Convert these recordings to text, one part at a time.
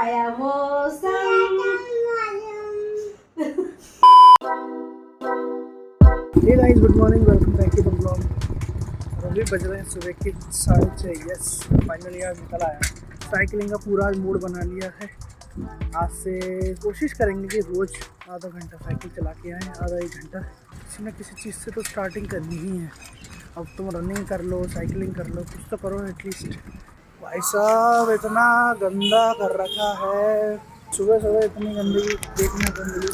आया मौसम। Hey guys, good morning, welcome back to the blog. और अभी बज रहे हैं सुबह के 6:30। यस, फाइनली आज निकल आया। साइकिलिंग का पूरा आज मूड बना लिया है। आज से कोशिश करेंगे कि रोज़ आधा घंटा साइकिल चला के आएँ, आधा एक घंटा। किसी न किसी चीज़ से तो स्टार्टिंग करनी ही है। अब तुम रनिंग कर लो, साइकिलिंग कर लो, कुछ तो करो एटलीस्ट। भाई साहब इतना गंदा कर रखा है, सुबह सुबह इतनी गंदगी देखने को मिली।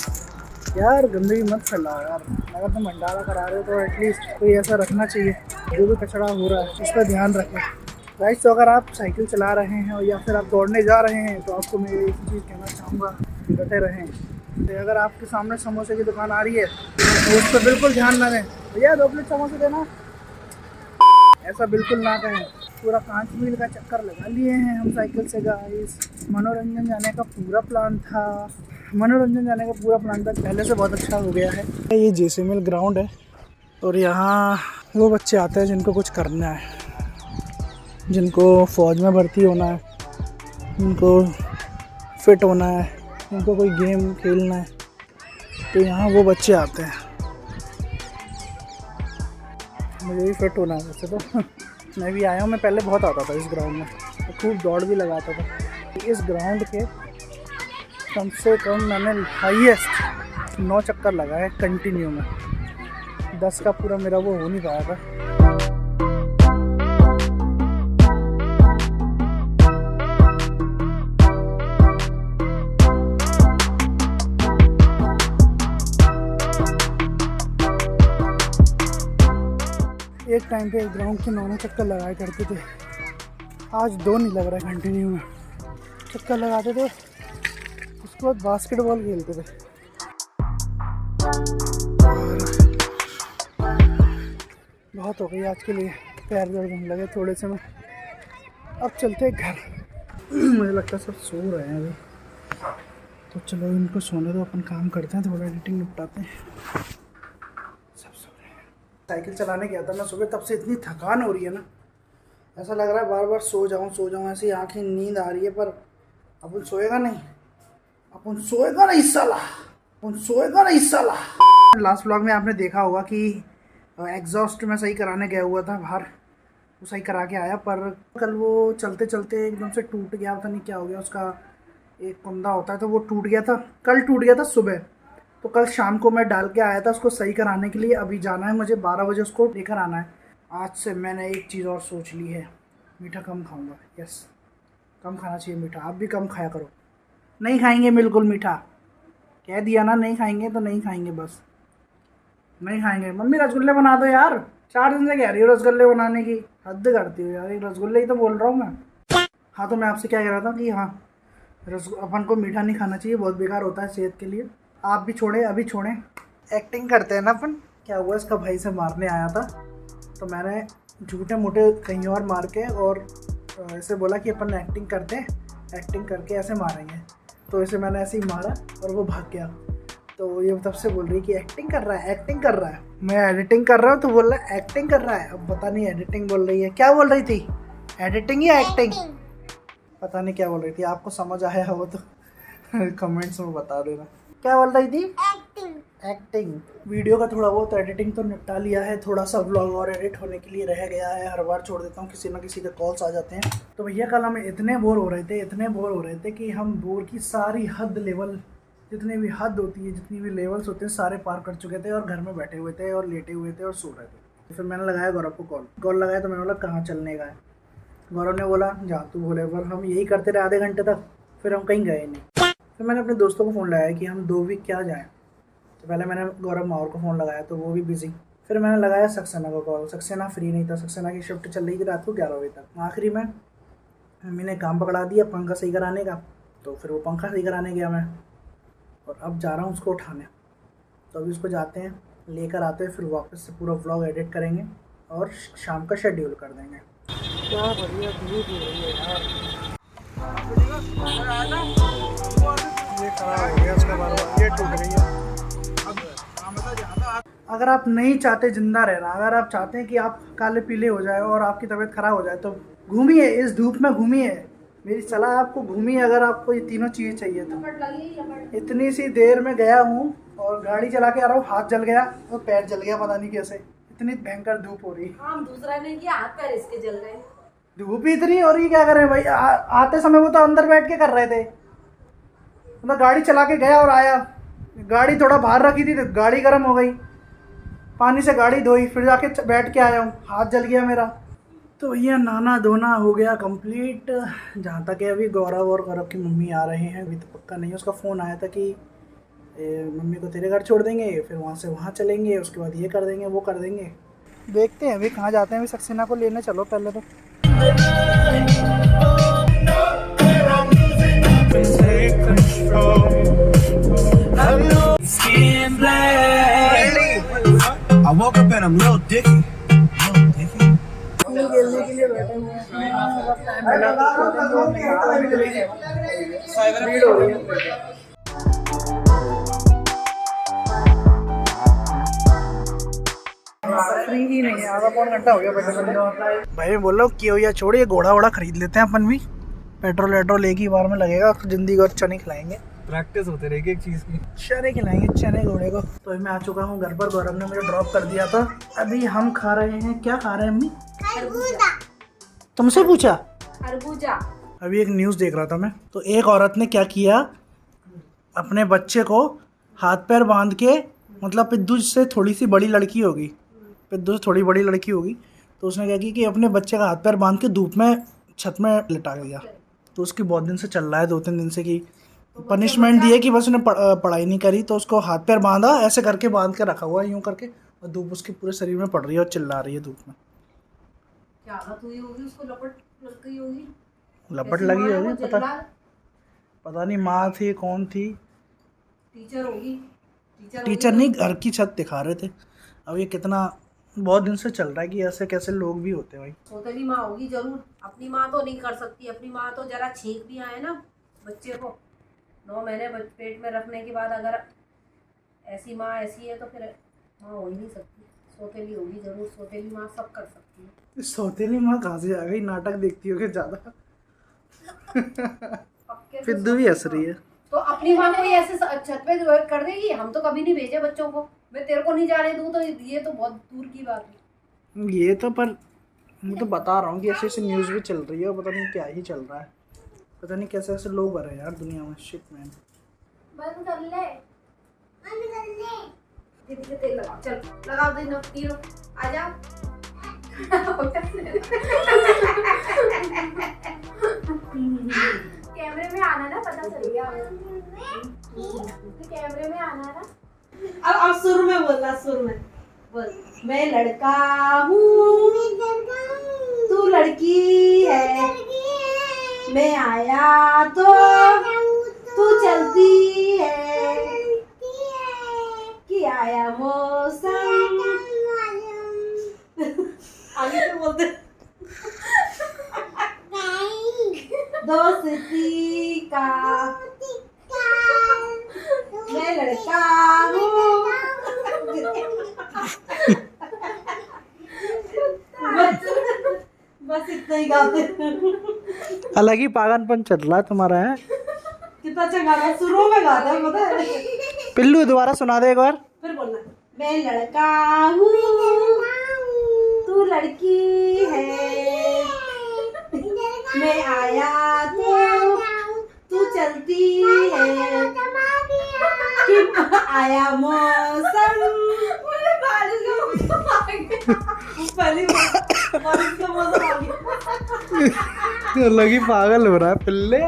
यार गंदगी मत फैलाओ यार, अगर तुम भंडारा करा रहे हो तो एटलीस्ट कोई ऐसा रखना चाहिए। जो भी कचरा हो रहा है इस पर ध्यान रखें। गाइस, तो अगर आप साइकिल चला रहे हैं या फिर आप दौड़ने जा रहे हैं तो आपको मैं एक चीज़ कहना चाहूँगा कि डटे रहें। तो अगर आपके सामने समोसे की दुकान आ रही है तो उस पर बिल्कुल ध्यान ना दें। भैया 2 प्लेट समोसे देना, ऐसा बिल्कुल ना कहें। पूरा 5 मील का चक्कर लगा लिए हैं हम साइकिल से गाइस। मनोरंजन जाने का पूरा प्लान था, पहले से बहुत अच्छा हो गया है। ये जैसलमेर ग्राउंड है और यहाँ वो बच्चे आते हैं जिनको कुछ करना है, जिनको फ़ौज में भर्ती होना है, जिनको फिट होना है, जिनको कोई गेम खेलना है, तो यहाँ वो बच्चे आते हैं। मुझे भी फिट होना है वैसे तो मैं भी आया हूँ। मैं पहले बहुत आता था इस ग्राउंड में, तो खूब दौड़ भी लगाता था। इस ग्राउंड के कम से कम मैंने हाईएस्ट 9 चक्कर लगाए कंटिन्यू में। 10 का पूरा मेरा वो हो नहीं पाया था। एक टाइम पे ग्राउंड के 9 चक्कर लगाए करते थे, आज 2 नहीं लग रहा है कंटिन्यू में। चक्कर लगाते थे, उसके बाद बास्केटबॉल खेलते थे। बहुत हो गई आज के लिए, पैर दर्द होने लगे थोड़े से में। अब चलते हैं घर। मुझे लगता है सब सो रहे हैं अभी, तो चलो इनको सोने दो, अपन काम करते हैं, थोड़ा एडिटिंग निपटाते हैं। सब सो रहे हैं। साइकिल चलाने गया था मैं सुबह, तब से इतनी थकान हो रही है ना, ऐसा लग रहा है बार बार सो जाऊं ऐसी आंखें नींद आ रही है। पर अपन सोएगा नहीं साला। लास्ट व्लॉग में आपने देखा होगा कि एग्जॉस्ट में सही कराने गया हुआ था बाहर, वो सही करा के आया, पर कल वो चलते चलते एकदम से टूट गया। पता नहीं क्या हो गया उसका, एक कुंदा होता है तो वो टूट गया था। कल टूट गया था सुबह, तो कल शाम को मैं डाल के आया था उसको सही कराने के लिए। अभी जाना है मुझे 12 बजे उसको लेकर आना है। आज से मैंने एक चीज़ और सोच ली है, मीठा कम खाऊंगा। यस, कम खाना चाहिए मीठा। आप भी कम खाया करो। नहीं खाएंगे बिल्कुल मीठा, कह दिया ना, नहीं खाएंगे तो नहीं खाएंगे, बस नहीं खाएंगे। मम्मी रसगुल्ले बना दो यार, 4 दिन से कह रही हो रसगुल्ले बनाने की, हद करती हो यार। एक रसगुल्ले ही तो बोल रहा हूँ मैं। हाँ, तो मैं आपसे क्या कह रहा था कि हाँ, अपन को मीठा नहीं खाना चाहिए, बहुत बेकार होता है सेहत के लिए। आप भी छोड़ें, अभी छोड़ें। एक्टिंग करते हैं ना अपन। क्या हुआ, इसका भाई से मारने आया था, तो मैंने झूठे मोटे कहीं और मार के और ऐसे बोला कि अपन एक्टिंग करते हैं, एक्टिंग करके ऐसे मारेंगे। तो इसे मैंने ऐसे ही मारा और वो भाग गया। तो ये तब से बोल रही कि एक्टिंग कर रहा है। मैं एडिटिंग कर रहा हूँ तो बोल रहा है एक्टिंग कर रहा है। अब पता नहीं एडिटिंग बोल रही है, क्या बोल रही थी, एडिटिंग या एक्टिंग, पता नहीं क्या बोल रही थी। आपको समझ आया हो तो कमेंट्स में बता देना क्या बोल रही थी। एक्टिंग। वीडियो का थोड़ा बहुत एडिटिंग तो निपटा लिया है, थोड़ा सा व्लॉग और एडिट होने के लिए रह गया है। हर बार छोड़ देता हूँ, किसी ना किसी के कॉल्स आ जाते हैं। तो भैया कल हम इतने बोर हो रहे थे कि हम बोर की सारी हद लेवल, जितनी भी हद होती है, जितनी भी लेवल्स होते हैं, सारे पार कर चुके थे और घर में बैठे हुए थे और लेटे हुए थे और सो रहे थे। तो फिर मैंने लगाया गौरव को कॉल लगाया, तो मैंने बोला कहाँ चलने का है। गौरव ने बोला जहाँ तू बोले। पर हम यही करते रहे आधे घंटे तक, फिर हम कहीं गए नहीं। फिर मैंने अपने दोस्तों को फ़ोन लगाया कि हम 2 वीक क्या जाएँ। तो पहले मैंने गौरव माहौर को फ़ोन लगाया तो वो भी बिज़ी। फिर मैंने लगाया सक्सेना को कॉल, सक्सेना फ्री नहीं था। सक्सेना की शिफ्ट चल रही थी रात को 11 बजे तक। आखिरी में मम्मी ने काम पकड़ा दिया पंखा सही कराने का, तो फिर वो पंखा सही कराने गया मैं, और अब जा रहा हूँ उसको उठाने। तो अभी उसको जाते हैं, लेकर आते हैं, फिर वापस से पूरा व्लॉग एडिट करेंगे और शाम का शेड्यूल कर देंगे। क्या बढ़िया धूप हो रही है यार। ये खराब हो गया इसका बार-बार, ये टूट रही है। अगर आप नहीं चाहते जिंदा रहना, अगर आप चाहते हैं कि आप काले पीले हो जाए और आपकी तबीयत खराब हो जाए, तो घूमिए, इस धूप में घूमिए, मेरी सलाह है आपको, घूमी अगर आपको ये तीनों चीज़ें चाहिए तो। लपट लगी, लपट। इतनी सी देर में गया हूँ और गाड़ी चला के आ रहा हूँ, हाथ जल गया और पैर जल गया, पता नहीं कैसे। इतनी भयंकर धूप हो रही है। हम दूसरा ने किया, हाथ पैर इसके जल गए। धूप ही इतनी हो रही, क्या कर रहे हैं भाई? आते समय वो तो अंदर बैठ के कर रहे थे, मतलब गाड़ी चला के गया और आया, गाड़ी थोड़ा बाहर रखी थी तो गाड़ी गर्म हो गई, पानी से गाड़ी धोई, फिर जाके बैठ के आया हूँ, हाथ जल गया मेरा। तो भैया नहाना धोना हो गया कंप्लीट। जहाँ तक है अभी गौरव और गौरव की मम्मी आ रहे हैं, अभी तो पक्का नहीं है। उसका फ़ोन आया था कि मम्मी को तेरे घर छोड़ देंगे, फिर वहाँ से वहाँ चलेंगे, उसके बाद ये कर देंगे वो कर देंगे। देखते हैं अभी कहाँ जाते हैं। अभी सक्सेना को लेने चलो पहले तो। I woke up and I'm Lil Dicky. खेलने के लिए बैठे हुए हैं, अगर टाइम मिला तो भीड़ हो रही है। फ्री ही नहीं है, आधा पौन घंटा हो गया बैठे। भाई बोलो क्यों या छोड़िए, घोड़ा वोड़ा खरीद लेते हैं अपन भी, पेट्रोल वेट्रोल एक ही बार में लगेगा, जिंदगी को चने खिलाएंगे, प्रैक्टिस होते रहेगी एक चीज़ की। चने खिलाएंगे चने घोड़े को। तो मैं आ चुका हूँ घर पर, गौरव ने मुझे ड्रॉप कर दिया था। अभी हम खा रहे हैं, क्या खा रहे हैं अम्मी? तुमसे पूछा? खरबूजा। अभी एक न्यूज़ देख रहा था मैं, तो एक औरत ने क्या किया, अपने बच्चे को हाथ पैर बांध के, मतलब पिद्दू से थोड़ी सी बड़ी लड़की होगी, पिद्दू से थोड़ी बड़ी लड़की होगी, तो उसने क्या किया कि अपने बच्चे का हाथ पैर बांध के धूप में छत में लिटा दिया। तो उसकी बहुत दिन से चल रहा है, 2-3 दिन से, कि पनिशमेंट दी है कि बस उसने पढ़ाई नहीं करी, तो उसको हाथ पैर बांधा, ऐसे करके बांध के रखा हुआ है यूँ करके, और धूप उसके पूरे शरीर में पड़ रही है और चिल्ला रही है धूप में। क्या बात हुई होगी, उसको लपट लग गई होगी, लपट लगी होगी, पता नहीं माँ थी कौन थी, टीचर होगी। टीचर नहीं, घर की छत दिखा रहे थे। अब ये कितना बहुत दिन से चल रहा है कि ऐसे कैसे लोग भी होते हैं भाई। सौतेली माँ होगी जरूर, अपनी माँ तो नहीं कर सकती। अपनी माँ तो जरा छींक भी आए ना बच्चे को 9 महीने पेट में रखने के बाद, अगर ऐसी माँ ऐसी है तो फिर माँ हो ही नहीं सकती, सौतेली होगी जरूर। सौतेली माँ सब कर सकती है। सौतेली माँ कहाँ से आ गई? नाटक देखती होगी ज्यादा। फिद्दू भी हंस रही है। तो अपनी माँ को ऐसे छत पे कर देगी? हम तो कभी नहीं भेजे बच्चों को, मैं तेरे को नहीं जाने दूँ, तो ये तो बहुत दूर की बात है। ये तो, पर मैं तो बता रहा हूँ कि ऐसी ऐसी न्यूज़ भी चल रही है और पता नहीं क्या ही चल रहा है, पता नहीं कैसे ऐसे लोग आ रहे हैं यार दुनिया में। Shit man. बंद कर ले, दीदी के तेल लगाओ, चल लगाओ, दे नो तीनों आ जाओ। कैमरे में आना ना, पता चल गया कैमरे में आना ना। अब सुर में बोलना, सुर में बोल। मैं लड़का हूँ तू लड़की है, मैं आया तो तू चलती है, कि आया मौसम। आगे तो बोलते दोस्ती का, मैं लड़का हूँ। बस इतना ही गाते। अलग ही पागलपन चल रहा है तुम्हारा है। कितना अच्छा गाना, सुरों में गाता है, पता है। पिल्लू दोबारा सुना दे एक बार। फिर बोलना, मैं लड़का हूँ तू लड़की है, मैं आया तो तू चलती है, कि आया मौसम। अलग ही पागल हो रहा है पिल्ले।